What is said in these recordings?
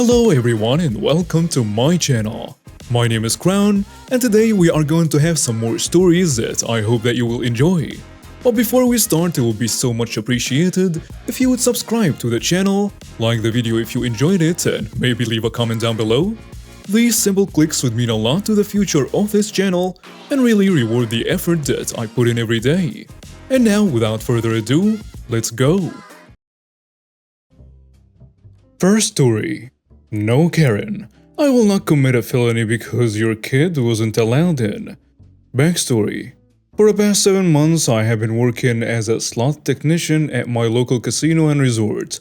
Hello everyone and welcome to my channel. My name is Crown and today we are going to have some more stories that I hope that you will enjoy. But before we start, it will be so much appreciated if you would subscribe to the channel, like the video if you enjoyed it, and maybe leave a comment down below. These simple clicks would mean a lot to the future of this channel and really reward the effort that I put in every day. And now, without further ado, let's go! First story. No, Karen, I will not commit a felony because your kid wasn't allowed in. Backstory. For the past 7 months, I have been working as a slot technician at my local casino and resort,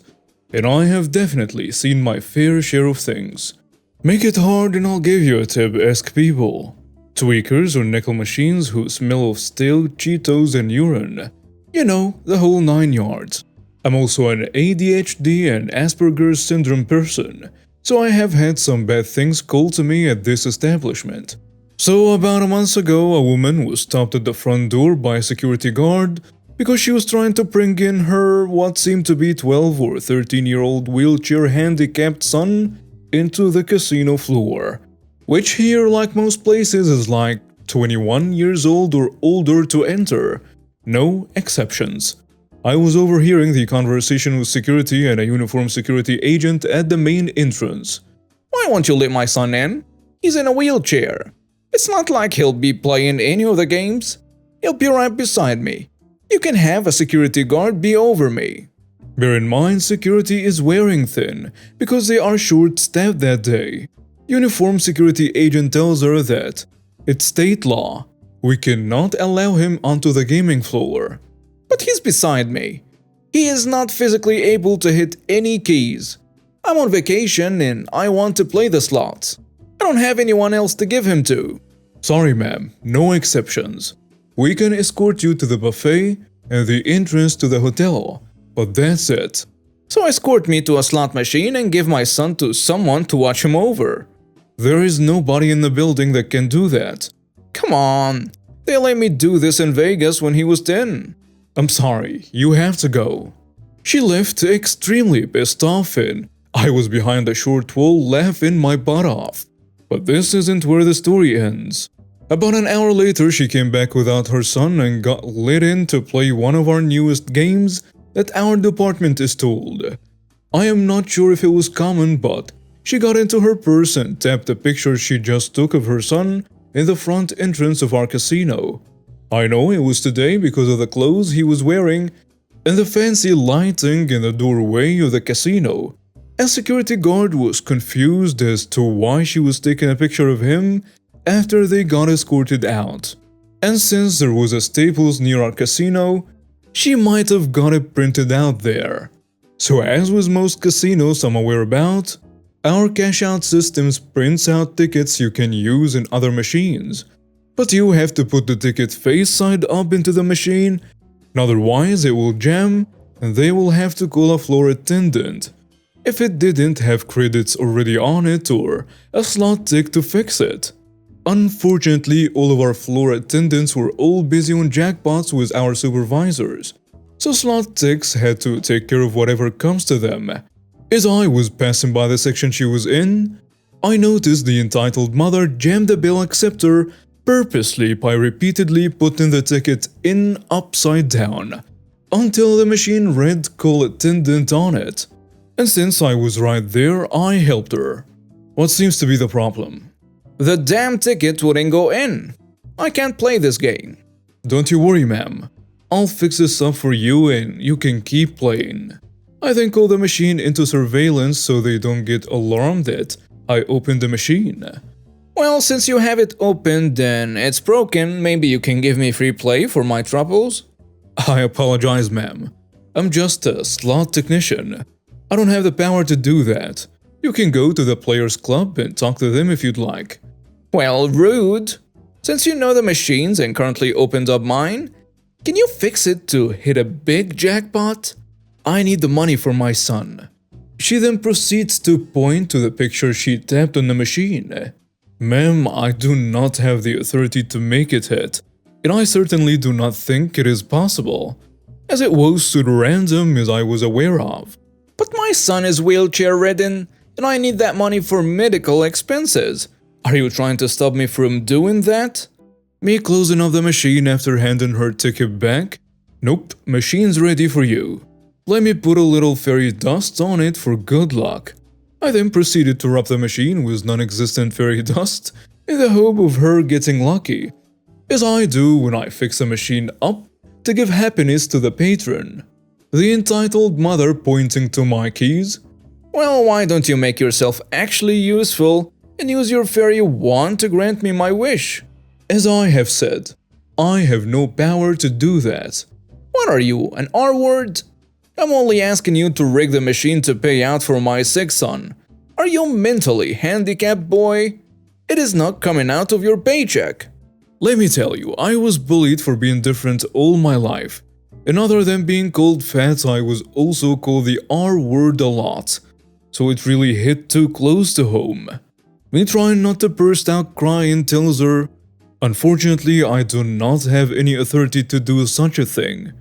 and I have definitely seen my fair share of things. Make it hard and I'll give you a tip-esque people. Tweakers or nickel machines who smell of stale Cheetos and urine. You know, the whole 9 yards. I'm also an ADHD and Asperger's syndrome person, so I have had some bad things called to me at this establishment. So about a month ago, a woman was stopped at the front door by a security guard because she was trying to bring in her what seemed to be 12 or 13-year-old wheelchair-handicapped son into the casino floor, which here, like most places, is like 21 years old or older to enter. No exceptions. I was overhearing the conversation with security and a uniformed security agent at the main entrance. Why won't you let my son in? He's in a wheelchair. It's not like he'll be playing any of the games. He'll be right beside me. You can have a security guard be over me. Bear in mind, security is wearing thin because they are short-staffed that day. Uniformed security agent tells her that it's state law. We cannot allow him onto the gaming floor. But he's beside me. He is not physically able to hit any keys. I'm on vacation and I want to play the slots. I don't have anyone else to give him to. Sorry ma'am, no exceptions. We can escort you to the buffet and the entrance to the hotel, but that's it. So escort me to a slot machine and give my son to someone to watch him over. There is nobody in the building that can do that. Come on, they let me do this in Vegas when he was 10. I'm sorry, you have to go. She left extremely pissed off and I was behind a short wall laughing my butt off. But this isn't where the story ends. About an hour later, she came back without her son and got let in to play one of our newest games that our department is told. I am not sure if it was common, but she got into her purse and tapped the picture she just took of her son in the front entrance of our casino. I know it was today because of the clothes he was wearing and the fancy lighting in the doorway of the casino. A security guard was confused as to why she was taking a picture of him after they got escorted out. And since there was a Staples near our casino, she might have got it printed out there. So as with most casinos I'm aware about, our cash-out systems prints out tickets you can use in other machines. But you have to put the ticket face side up into the machine, otherwise it will jam and they will have to call a floor attendant if it didn't have credits already on it or a slot tick to fix it. Unfortunately, all of our floor attendants were all busy on jackpots with our supervisors, so slot ticks had to take care of whatever comes to them. As I was passing by the section she was in, I noticed the entitled mother jammed the bill acceptor purposely by repeatedly putting the ticket in upside down until the machine read call attendant on it. And since I was right there, I helped her. What seems to be the problem? The damn ticket wouldn't go in. I can't play this game. Don't you worry, ma'am. I'll fix this up for you and you can keep playing. I then call the machine into surveillance so they don't get alarmed that I opened the machine. Well, since you have it open, then it's broken. Maybe you can give me free play for my troubles? I apologize, ma'am. I'm just a slot technician. I don't have the power to do that. You can go to the Players Club and talk to them if you'd like. Well, rude. Since you know the machines and currently opened up mine, can you fix it to hit a big jackpot? I need the money for my son. She then proceeds to point to the picture she tapped on the machine. Ma'am, I do not have the authority to make it hit, and I certainly do not think it is possible, as it was so random as I was aware of. But my son is wheelchair-ridden. and I need that money for medical expenses. Are you trying to stop me from doing that? Me closing off the machine after handing her ticket back. Nope, machine's ready for you. Let me put a little fairy dust on it for good luck. I then proceeded to rub the machine with non-existent fairy dust in the hope of her getting lucky, as I do when I fix a machine up to give happiness to the patron. The entitled mother pointing to my keys. Well, why don't you make yourself actually useful and use your fairy wand to grant me my wish? As I have said, I have no power to do that. What are you, an R-word? I'm only asking you to rig the machine to pay out for my sick son. Are you mentally handicapped, boy? It is not coming out of your paycheck. Let me tell you, I was bullied for being different all my life. And other than being called fat, I was also called the R word a lot. So it really hit too close to home. Me trying not to burst out crying tells her, unfortunately, I do not have any authority to do such a thing.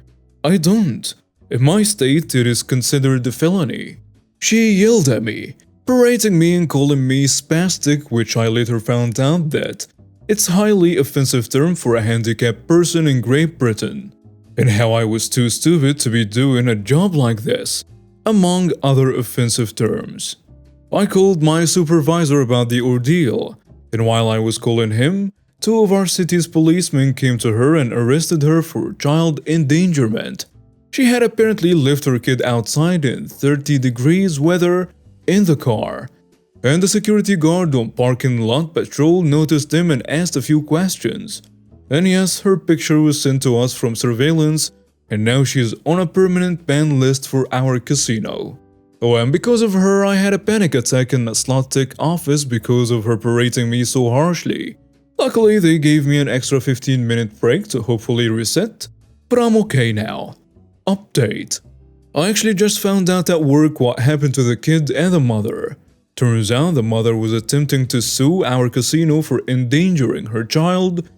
I don't. In my state, it is considered a felony. She yelled at me, berating me and calling me spastic, which I later found out that it's a highly offensive term for a handicapped person in Great Britain, and how I was too stupid to be doing a job like this, among other offensive terms. I called my supervisor about the ordeal, and while I was calling him, 2 of our city's policemen came to her and arrested her for child endangerment. She had apparently left her kid outside in 30 degrees weather in the car, and the security guard on parking lot patrol noticed him and asked a few questions. And yes, her picture was sent to us from surveillance, and now she's on a permanent ban list for our casino. Oh, and because of her, I had a panic attack in the slot tech office because of her berating me so harshly. Luckily, they gave me an extra 15-minute break to hopefully reset, but I'm okay now. Update. I actually just found out at work what happened to the kid and the mother. Turns out the mother was attempting to sue our casino for endangering her child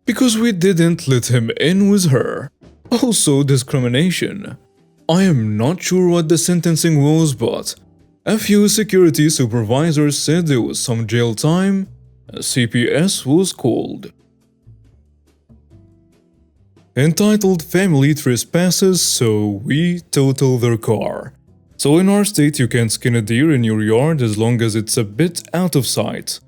because we didn't let him in with her. Also discrimination. I am not sure what the sentencing was, but a few security supervisors said there was some jail time and CPS was called. Entitled family trespasses, so we total their car. So in our state you can skin a deer in your yard as long as it's a bit out of sight.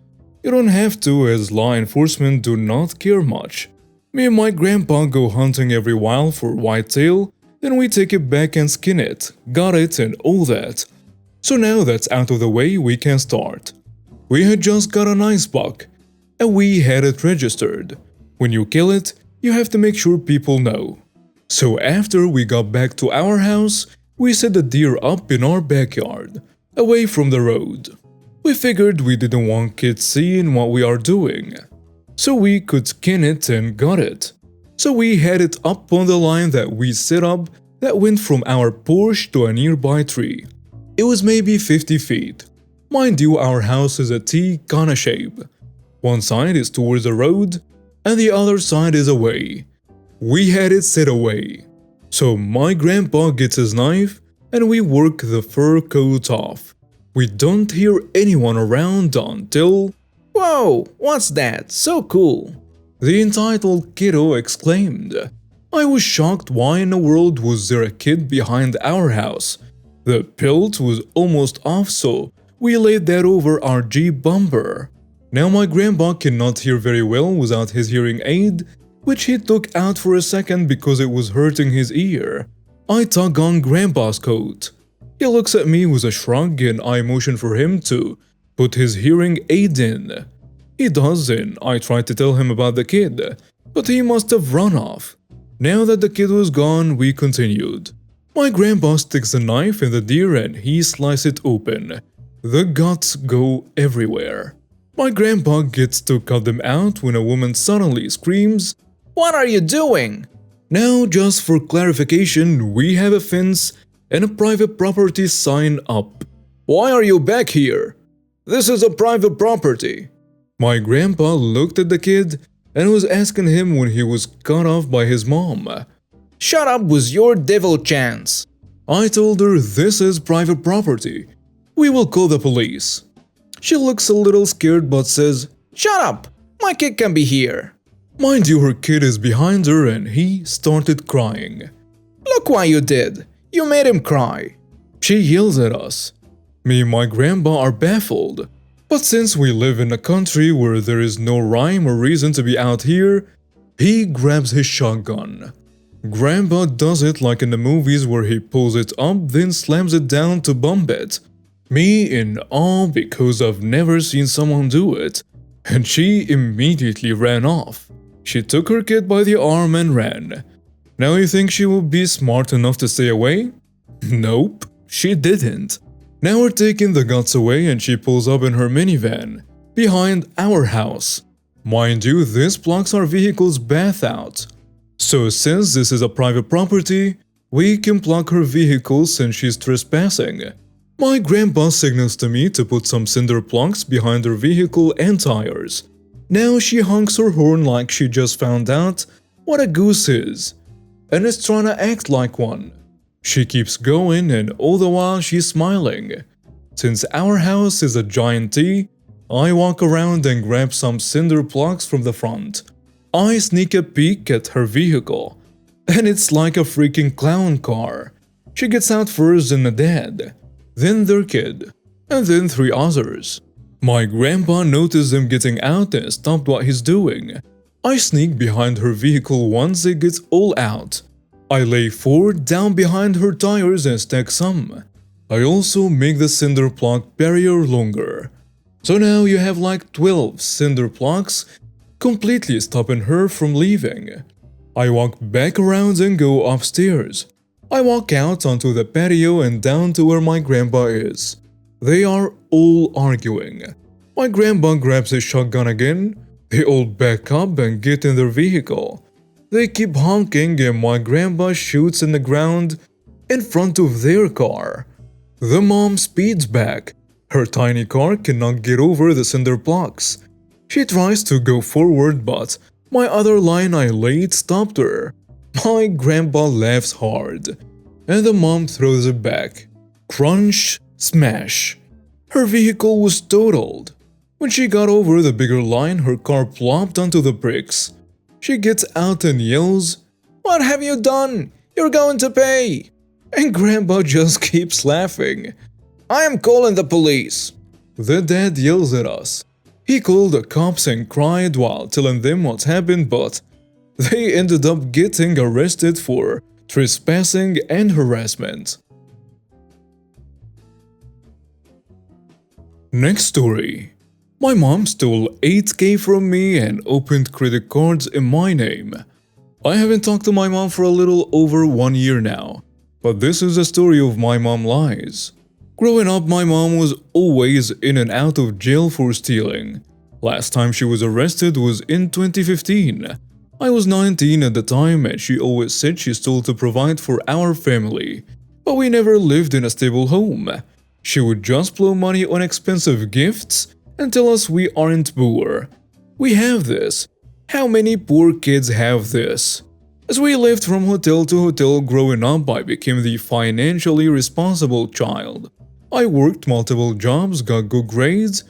You don't have to, as law enforcement do not care much. Me and my grandpa go hunting every while for whitetail, then we take it back and skin it, got it and all that. So now that's out of the way, we can start. We had just got a nice buck, and we had it registered. When you kill it, you have to make sure people know. So after we got back to our house, we set the deer up in our backyard, away from the road. We figured we didn't want kids seeing what we are doing, so we could skin it and got it. So we had it up on the line that we set up that went from our porch to a nearby tree. It was maybe 50 feet. Mind you, our house is a T kinda shape. One side is towards the road, and the other side is away. We had it set away. So my grandpa gets his knife and we work the fur coat off. We don't hear anyone around until… Whoa, what's that? So cool. The entitled kiddo exclaimed. I was shocked. Why in the world was there a kid behind our house? The pelt was almost off, so we laid that over our Jeep bumper. Now my grandpa cannot hear very well without his hearing aid, which he took out for a second because it was hurting his ear. I tug on grandpa's coat. He looks at me with a shrug and I motion for him to put his hearing aid in. He does, and I try to tell him about the kid, but he must have run off. Now that the kid was gone, we continued. My grandpa sticks the knife in the deer and he slices it open. The guts go everywhere. My grandpa gets to cut them out when a woman suddenly screams, What are you doing? Now, just for clarification, we have a fence and a private property sign up. Why are you back here? This is a private property. My grandpa looked at the kid and was asking him when he was cut off by his mom. Shut up with your devil chance. I told her this is private property. We will call the police." She looks a little scared but says, "Shut up! My kid can be here." Mind you, her kid is behind her and he started crying. "Look what you did! You made him cry." She yells at us. Me and my grandpa are baffled. But since we live in a country where there is no rhyme or reason to be out here, he grabs his shotgun. Grandpa does it like in the movies where he pulls it up then slams it down to bump it. Me in awe because I've never seen someone do it. And she immediately ran off. She took her kid by the arm and ran. Now you think she would be smart enough to stay away? Nope, she didn't. Now we're taking the guts away and she pulls up in her minivan, behind our house. Mind you, this blocks our vehicle's path out. So since this is a private property, we can block her vehicle since she's trespassing. My grandpa signals to me to put some cinder blocks behind her vehicle and tires. Now she honks her horn like she just found out what a goose is, and is trying to act like one. She keeps going and all the while she's smiling. Since our house is a giant T, I walk around and grab some cinder blocks from the front. I sneak a peek at her vehicle, and it's like a freaking clown car. She gets out first and the dad, then their kid, and then 3 others. My grandpa noticed them getting out and stopped what he's doing. I sneak behind her vehicle once it gets all out. I lay forward down behind her tires and stack some. I also make the cinder block barrier longer. So now you have like 12 cinder blocks, completely stopping her from leaving. I walk back around and go upstairs. I walk out onto the patio and down to where my grandpa is. They are all arguing. My grandpa grabs his shotgun again. They all back up and get in their vehicle. They keep honking and my grandpa shoots in the ground in front of their car. The mom speeds back. Her tiny car cannot get over the cinder blocks. She tries to go forward but my other line I laid stopped her. My grandpa laughs hard and the mom throws it back. Crunch, smash. Her vehicle was totaled. When she got over the bigger line, her car plopped onto the bricks. She gets out and yells, "What have you done? You're going to pay!" And Grandpa just keeps laughing. "I am calling the police." The dad yells at us. He called the cops and cried while telling them what happened, but they ended up getting arrested for trespassing and harassment. Next story. My mom stole 8K from me and opened credit cards in my name. I haven't talked to my mom for a little over 1 year now, but this is the story of my mom lies. Growing up, my mom was always in and out of jail for stealing. Last time she was arrested was in 2015. I was 19 at the time and she always said she stole to provide for our family, but we never lived in a stable home. She would just blow money on expensive gifts and tell us we aren't poor. We have this. How many poor kids have this? As we lived from hotel to hotel growing up, I became the financially responsible child. I worked multiple jobs, got good grades,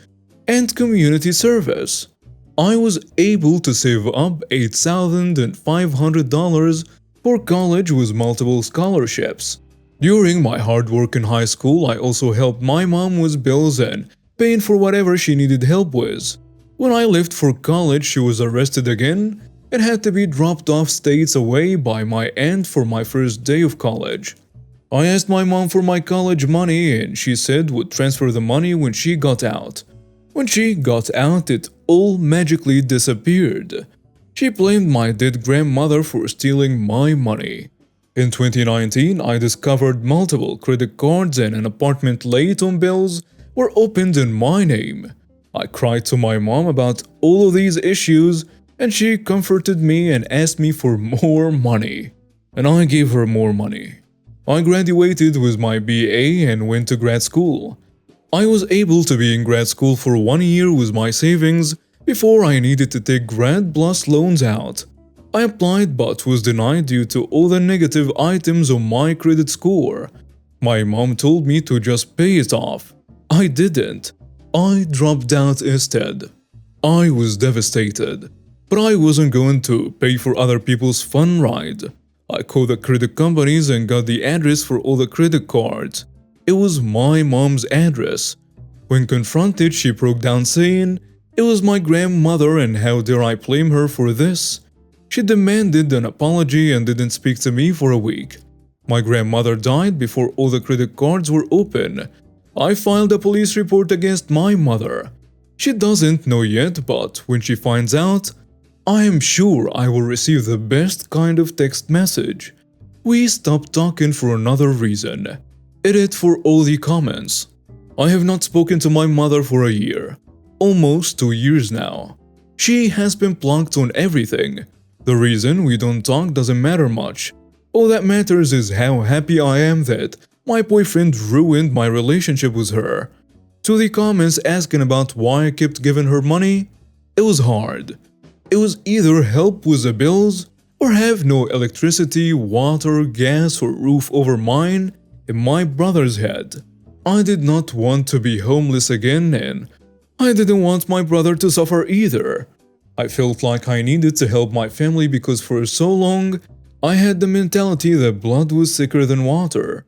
and community service. I was able to save up $8,500 for college with multiple scholarships. During my hard work in high school, I also helped my mom with bills and paying for whatever she needed help with. When I left for college, she was arrested again and had to be dropped off states away by my aunt for my first day of college. I asked my mom for my college money and she said would transfer the money when she got out. When she got out, it all magically disappeared. She blamed my dead grandmother for stealing my money. In 2019, I discovered multiple credit cards and an apartment late on bills were opened in my name. I cried to my mom about all of these issues and she comforted me and asked me for more money. And I gave her more money. I graduated with my BA and went to grad school. I was able to be in grad school for 1 year with my savings before I needed to take grad plus loans out. I applied but was denied due to all the negative items on my credit score. My mom told me to just pay it off. I didn't. I dropped out instead. I was devastated, but I wasn't going to pay for other people's fun ride. I called the credit companies and got the address for all the credit cards. It was my mom's address. When confronted, she broke down saying, "It was my grandmother and how dare I blame her for this?" She demanded an apology and didn't speak to me for a week. My grandmother died before all the credit cards were open. I filed a police report against my mother. She doesn't know yet, but when she finds out, I am sure I will receive the best kind of text message. We stopped talking for another reason. Edit for all the comments. I have not spoken to my mother for a year. Almost 2 years now. She has been blocked on everything. The reason we don't talk doesn't matter much. All that matters is how happy I am that my boyfriend ruined my relationship with her. To the comments asking about why I kept giving her money, it was hard. It was either help with the bills or have no electricity, water, gas, or roof over mine and my brother's head. I did not want to be homeless again, and I didn't want my brother to suffer either. I felt like I needed to help my family because for so long, I had the mentality that blood was thicker than water.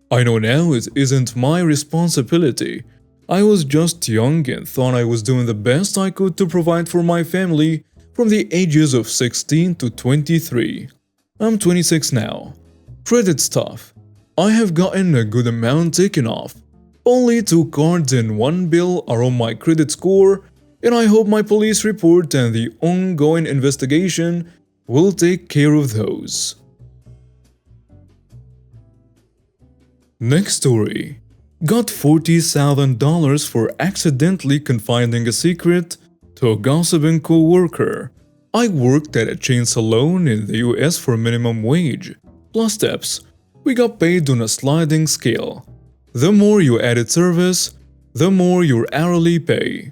I know now it isn't my responsibility. I was just young and thought I was doing the best I could to provide for my family from the ages of 16 to 23. I'm 26 now. Credit stuff. I have gotten a good amount taken off. Only 2 cards and 1 bill are on my credit score, and I hope my police report and the ongoing investigation will take care of those. Next story. Got $40,000 for accidentally confiding a secret to a gossiping co-worker. I worked at a chain salon in the US for minimum wage, plus tips. We got paid on a sliding scale. The more you added service, the more your hourly pay.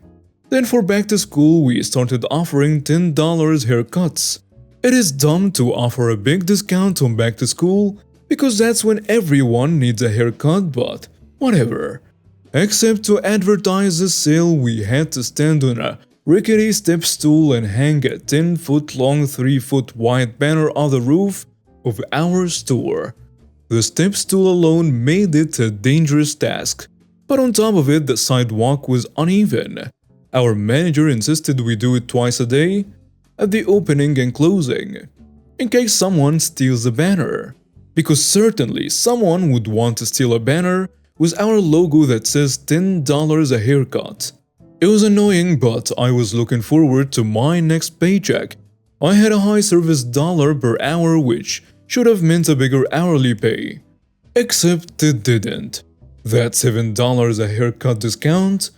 Then for back to school, we started offering $10 haircuts. It is dumb to offer a big discount on back to school because that's when everyone needs a haircut, but whatever. Except to advertise the sale, we had to stand on a rickety step stool and hang a 10-foot long, 3-foot wide banner on the roof of our store. The step stool alone made it a dangerous task, but on top of it, the sidewalk was uneven. Our manager insisted we do it twice a day, at the opening and closing, in case someone steals the banner. Because certainly someone would want to steal a banner with our logo that says $10 a haircut. It was annoying, but I was looking forward to my next paycheck. I had a high service dollar per hour, which should have meant a bigger hourly pay. Except it didn't. That $7 a haircut discount,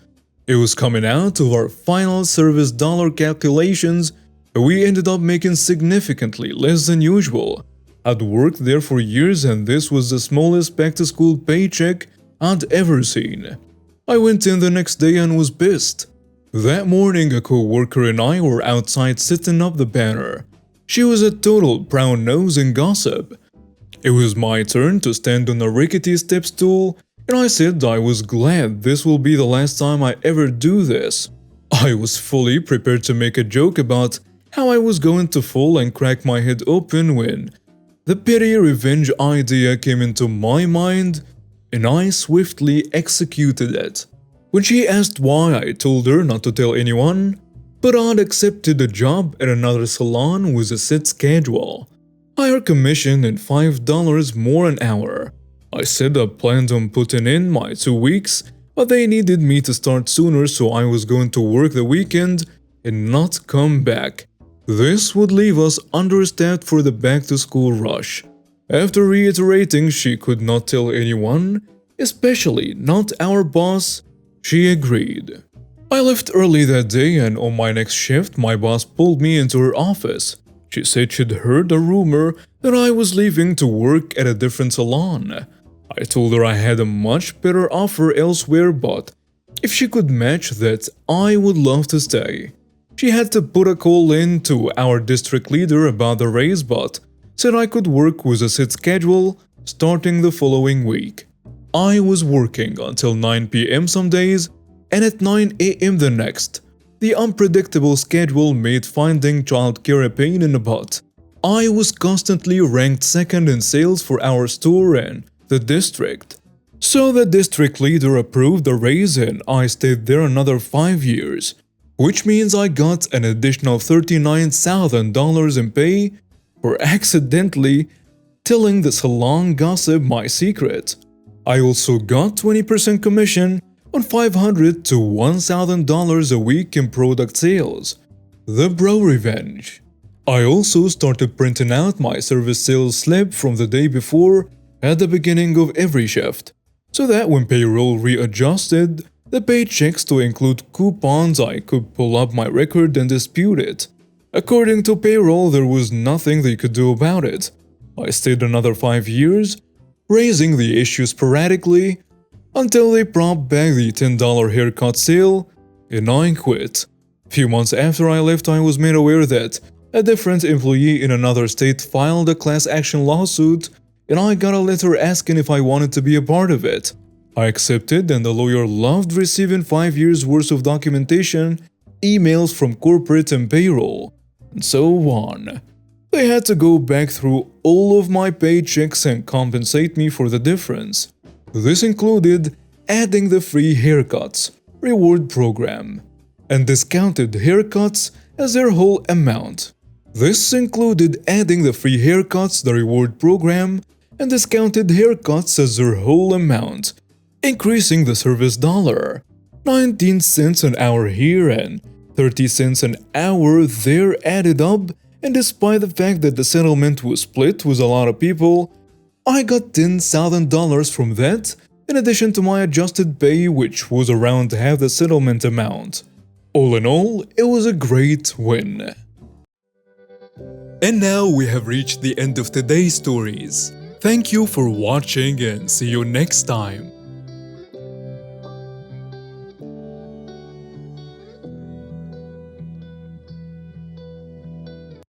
it was coming out of our final service dollar calculations, and we ended up making significantly less than usual. I'd worked there for years and this was the smallest back-to-school paycheck I'd ever seen. I went in the next day and was pissed. That morning, a co-worker and I were outside setting up the banner. She was a total brown nose and gossip. It was my turn to stand on a rickety step stool, and I said I was glad this will be the last time I ever do this. I was fully prepared to make a joke about how I was going to fall and crack my head open when the petty revenge idea came into my mind, and I swiftly executed it. When she asked why, I told her not to tell anyone, but I'd accepted a job at another salon with a set schedule. Higher commission and $5 more an hour. I said I planned on putting in my 2 weeks, but they needed me to start sooner, so I was going to work the weekend and not come back. This would leave us understaffed for the back-to-school rush. After reiterating she could not tell anyone, especially not our boss, she agreed. I left early that day, and on my next shift, my boss pulled me into her office. She said she'd heard a rumor that I was leaving to work at a different salon. I told her I had a much better offer elsewhere, but if she could match that, I would love to stay. She had to put a call in to our district leader about the raise, but said I could work with a set schedule starting the following week. I was working until 9 p.m. some days and at 9 a.m. the next. The unpredictable schedule made finding childcare a pain in the butt. I was constantly ranked second in sales for our store and the district. So the district leader approved a raise and I stayed there another 5 years, which means I got an additional $39,000 in pay for accidentally telling the salon gossip my secret. I also got 20% commission on $500 to $1,000 a week in product sales. The bro revenge. I also started printing out my service sales slip from the day before at the beginning of every shift, so that when payroll readjusted the paychecks to include coupons, I could pull up my record and dispute it. According to payroll, there was nothing they could do about it. I stayed another 5 years, raising the issue sporadically until they brought back the $10 haircut sale and I quit. Few months after I left, I was made aware that a different employee in another state filed a class action lawsuit and I got a letter asking if I wanted to be a part of it. I accepted and the lawyer loved receiving 5 years worth of documentation, emails from corporate and payroll, and so on. They had to go back through all of my paychecks and compensate me for the difference. This included adding the free haircuts reward program and discounted haircuts as their whole amount. This included adding the free haircuts, the reward program, and discounted haircuts as their whole amount, increasing the service dollar, 19 cents an hour here and 30 cents an hour there added up, and despite the fact that the settlement was split with a lot of people, I got $10,000 from that, in addition to my adjusted pay, which was around half the settlement amount. All in all, it was a great win. And now we have reached the end of today's stories. Thank you for watching and see you next time.